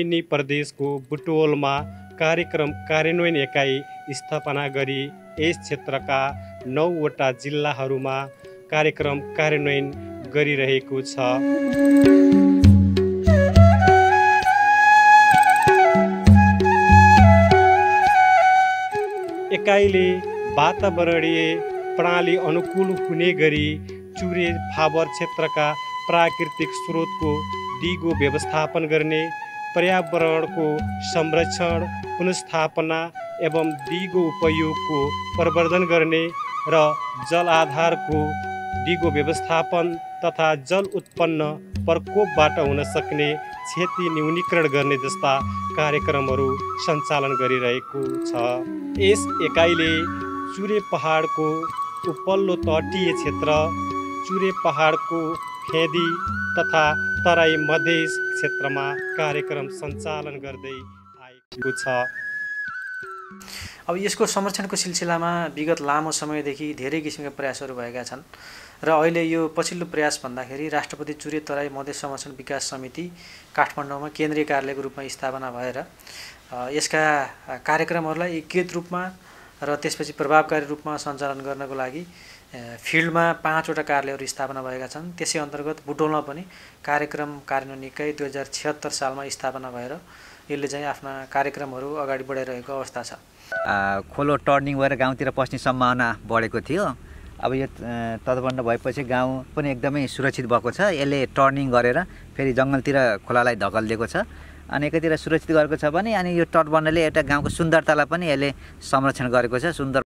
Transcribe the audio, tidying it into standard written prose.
लुम्बिनी प्रदेशको बुटवलमा कार्यक्रम कार्यान्वयन एकाइ स्थापना गरी यस क्षेत्रका 9 वटा जिल्लाहरूमा कार्यक्रम कार्यान्वयन गरिरहेको छ। एकाइले वातावरणीय प्रणाली अनुकूल हुने गरी चुरे फाबर क्षेत्रका प्राकृतिक स्रोतको दिगो व्यवस्थापन गर्ने, पर्यावरणको संरक्षण, पुनर्स्थापना एवं दिगो उपयोगको प्रवर्धन गर्ने र जल आधारको दिगो व्यवस्थापन तथा जल उत्पन्न प्रकोपबाट हुन सक्ने क्षति न्यूनीकरण गर्ने जस्ता कार्यक्रमहरू सञ्चालन गरिरहेको छ। यस एकाइले चुरे पहाडको उपल्लो तटीय क्षेत्र, चुरे पहाडको फेदी तथा तराई मधेस क्षेत्रमा कार्यक्रम सञ्चालन गर्दै आएको छ। अब यसको संरक्षणको सिलसिलामा विगत लामो समयदेखि धेरै किसिमका प्रयासहरू भएका छन् र अहिले यो पछिल्लो प्रयास भन्दाखेरि राष्ट्रपति चुरे तराई मधेस संरक्षण विकास समिति काठमाडौँमा केन्द्रीय कार्यालयको रूपमा स्थापना भएर यसका कार्यक्रमहरूलाई एकीकृत रूपमा र त्यसपछि प्रभावकारी रूपमा सञ्चालन गर्नको लागि फिल्डमा 5 वटा कार्यालयहरू स्थापना भएका छन्। त्यसै अन्तर्गत बुटवलमा पनि कार्यक्रम कार्यान्वयन इकाइ 2076 सालमा स्थापना भएर यसले चाहिँ आफ्ना कार्यक्रमहरू अगाडि बढाइरहेको अवस्था छ। खोलो टर्निङ भएर गाउँतिर पस्ने सम्भावना बढेको थियो। अब यो तटबन्ध भएपछि गाउँ पनि एकदमै सुरक्षित भएको छ। यसले टर्निङ गरेर फेरि जङ्गलतिर खोलालाई धकलिदिएको छ अनि एकातिर सुरक्षित गरेको छ भने अनि यो तटबन्धले एउटा गाउँको सुन्दरतालाई पनि यसले संरक्षण गरेको छ। सुन्दर